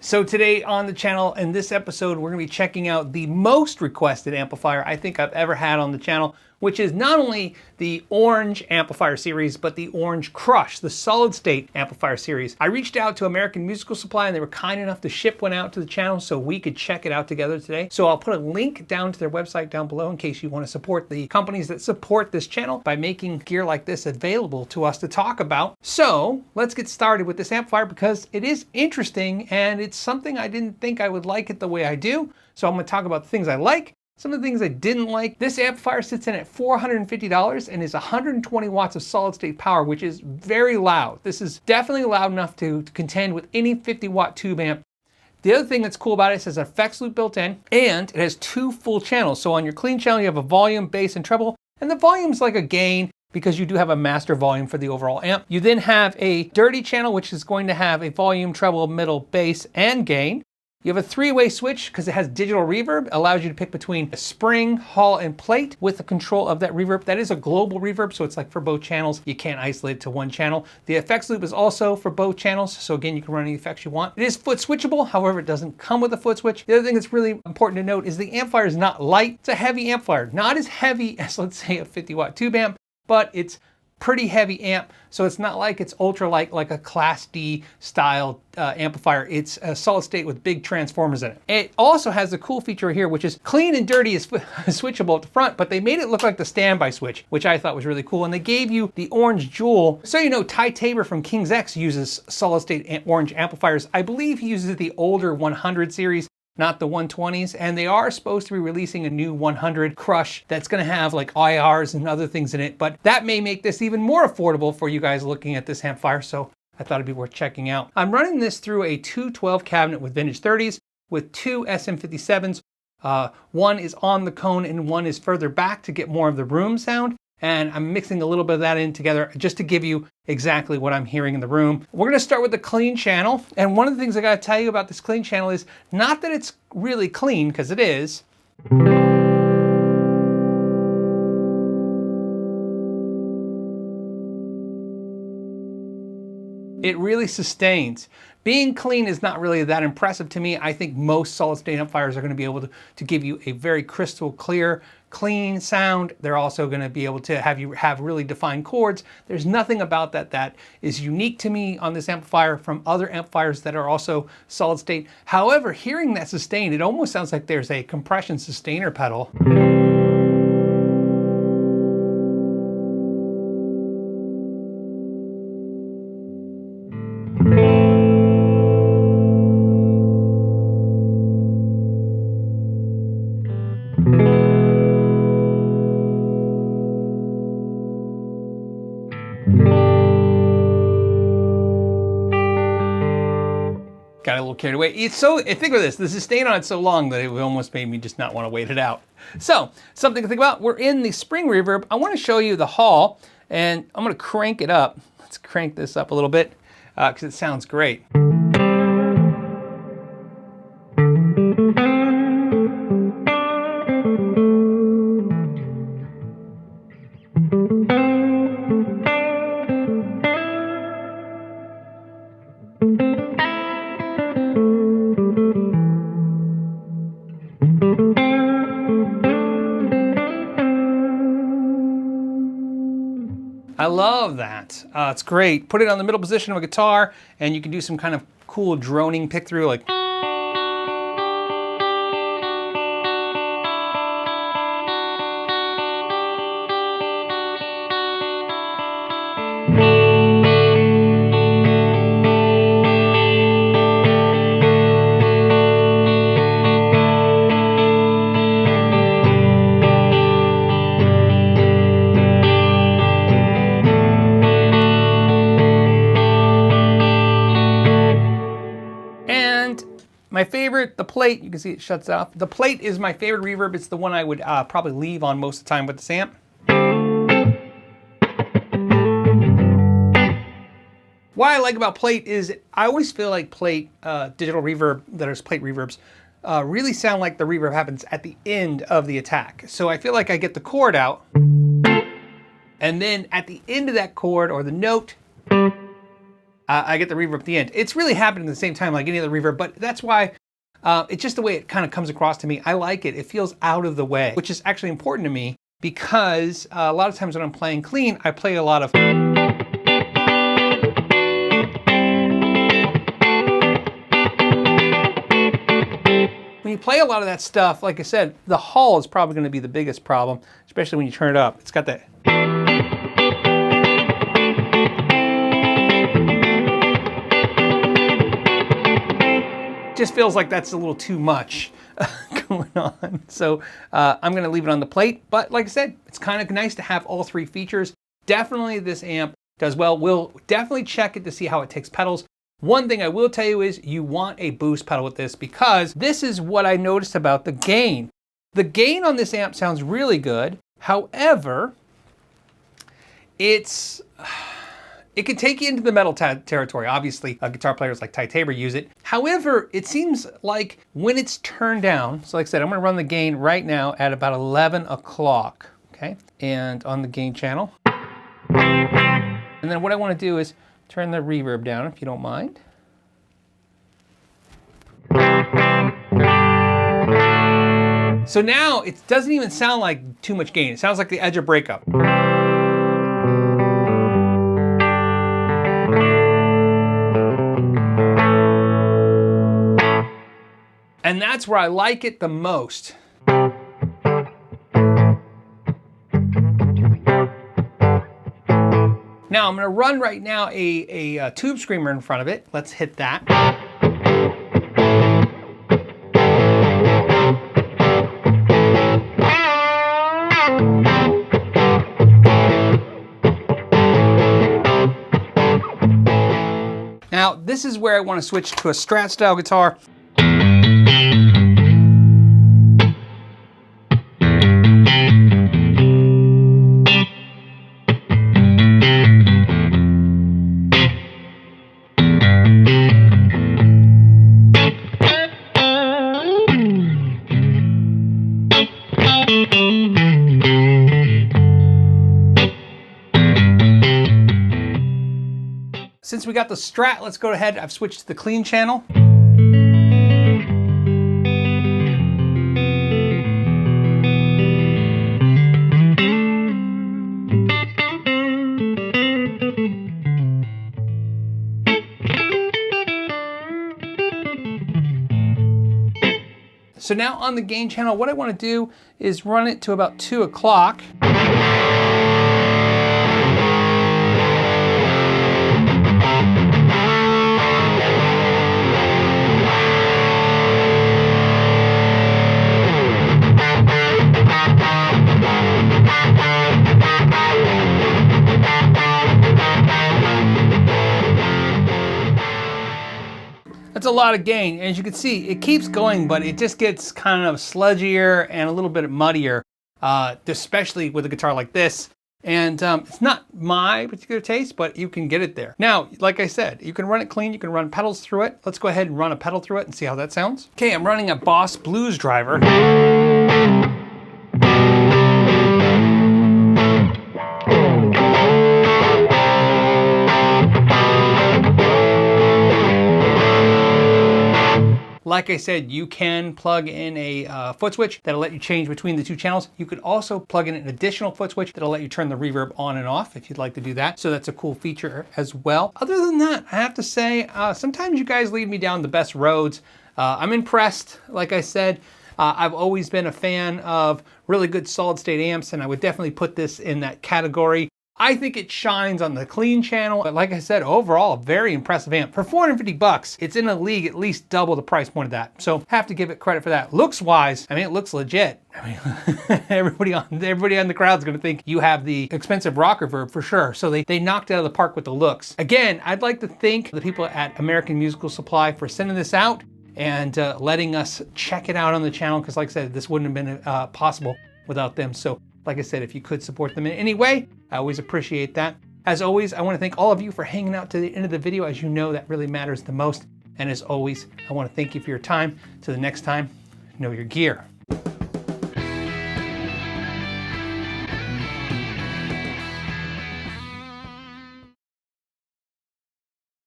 So today on the channel, in this episode, we're going to be checking out the most requested amplifier I think I've ever had on the channel, which is not only the Orange amplifier series, but the Orange Crush, the solid state amplifier series. I reached out to American Musical Supply and they were kind enough to ship one out to the channel so we could check it out together today. So I'll put a link down to their website down below in case you want to support the companies that support this channel by making gear like this available to us to talk about. So let's get started with this amplifier because it is interesting and it's something I didn't think I would like it the way I do. So I'm going to talk about the things I like, some of the things I didn't like. This amplifier sits in at $450 and is 120 watts of solid state power, which is very loud. This is definitely loud enough to contend with any 50 watt tube amp. The other thing that's cool about it is it has an effects loop built in and it has two full channels. So on your clean channel, you have a volume, bass, and treble, and the volume's like a gain because you do have a master volume for the overall amp. You then have a dirty channel, which is going to have a volume, treble, middle, bass, and gain. You have a three-way switch because it has digital reverb, allows you to pick between a spring, hall, and plate with the control of that reverb. That is a global reverb, so it's like for both channels. You can't isolate it to one channel. The effects loop is also for both channels, so again, you can run any effects you want. It is foot switchable, however, it doesn't come with a foot switch. The other thing that's really important to note is the amplifier is not light. It's a heavy amplifier, not as heavy as, let's say, a 50 watt tube amp, but it's pretty heavy amp, so it's not like it's ultra light like a Class D style amplifier. It's a solid state with big transformers in it. It also has a cool feature here, which is clean and dirty is switchable at the front, but they made it look like the standby switch, which I thought was really cool. And they gave you the orange jewel. So you know, Ty Tabor from King's X uses solid state orange amplifiers. I believe he uses the older 100 series, not the 120s, and they are supposed to be releasing a new 100 Crush that's gonna have like IRs and other things in it, but that may make this even more affordable for you guys looking at this amplifier, so I thought it'd be worth checking out. I'm running this through a 212 cabinet with vintage 30s with two SM57s. One is on the cone and one is further back to get more of the room sound. And I'm mixing a little bit of that in together just to give you exactly what I'm hearing in the room. We're gonna start with the clean channel. And one of the things I gotta tell you about this clean channel is not that it's really clean, because it is. It really sustains. Being clean is not really that impressive to me. I think most solid state amplifiers are going to be able to give you a very crystal clear, clean sound. They're also going to be able to have you have really defined chords. There's nothing about that is unique to me on this amplifier from other amplifiers that are also solid state. However, hearing that sustain, it almost sounds like there's a compression sustainer pedal. Got a little carried away. It's so, think of this, the sustain on it's so long that it almost made me just not want to wait it out. So, something to think about, we're in the spring reverb. I want to show you the hall, and I'm going to crank it up. Let's crank this up a little bit, because it sounds great. I love that. It's great. Put it on the middle position of a guitar and you can do some kind of cool droning pick through like. My favorite, the plate, you can see it shuts off. The plate is my favorite reverb. It's the one I would probably leave on most of the time with this amp. What I like about plate is I always feel like plate, digital reverb, that is plate reverbs, really sound like the reverb happens at the end of the attack. So I feel like I get the chord out, and then at the end of that chord or the note, I get the reverb at the end. It's really happening at the same time like any other reverb, but that's why it's just the way it kind of comes across to me. I like it. It feels out of the way, which is actually important to me because a lot of times when I'm playing clean, I play a lot of... When you play a lot of that stuff, like I said, the hull is probably going to be the biggest problem, especially when you turn it up. It's got that... Just feels like that's a little too much going on. So I'm going to leave it on the plate. But like I said, it's kind of nice to have all three features. Definitely this amp does well. We'll definitely check it to see how it takes pedals. One thing I will tell you is you want a boost pedal with this because this is what I noticed about the gain. The gain on this amp sounds really good. However, it can take you into the metal territory. Obviously, guitar players like Ty Tabor use it. However, it seems like when it's turned down, so like I said, I'm gonna run the gain right now at about 11 o'clock, okay? And on the gain channel. And then what I wanna do is turn the reverb down, if you don't mind. So now it doesn't even sound like too much gain. It sounds like the edge of breakup. And that's where I like it the most. Now I'm gonna run right now a tube screamer in front of it. Let's hit that. Now this is where I want to switch to a Strat style guitar. Since we got the Strat, let's go ahead. I've switched to the clean channel. So now on the gain channel, what I want to do is run it to about 2 o'clock. That's a lot of gain. As you can see, it keeps going, but it just gets kind of sludgier and a little bit muddier, especially with a guitar like this. And it's not my particular taste, but you can get it there. Now, like I said, you can run it clean, you can run pedals through it. Let's go ahead and run a pedal through it and see how that sounds. Okay, I'm running a Boss Blues driver. Like I said, you can plug in a foot switch that'll let you change between the two channels. You could also plug in an additional foot switch that'll let you turn the reverb on and off if you'd like to do that. So that's a cool feature as well. Other than that, I have to say, sometimes you guys lead me down the best roads. I'm impressed, like I said. I've always been a fan of really good solid state amps, and I would definitely put this in that category. I think it shines on the clean channel, but like I said, overall, a very impressive amp. For 450 bucks, it's in a league at least double the price point of that. So have to give it credit for that. Looks wise, I mean, it looks legit. I mean, everybody on the crowd's gonna think you have the expensive rock reverb for sure. So they knocked it out of the park with the looks. Again, I'd like to thank the people at American Musical Supply for sending this out and letting us check it out on the channel, because like I said, this wouldn't have been possible without them. So like I said, if you could support them in any way, I always appreciate that. As always, I want to thank all of you for hanging out to the end of the video. As you know, that really matters the most. And as always, I want to thank you for your time. Till the next time, know your gear.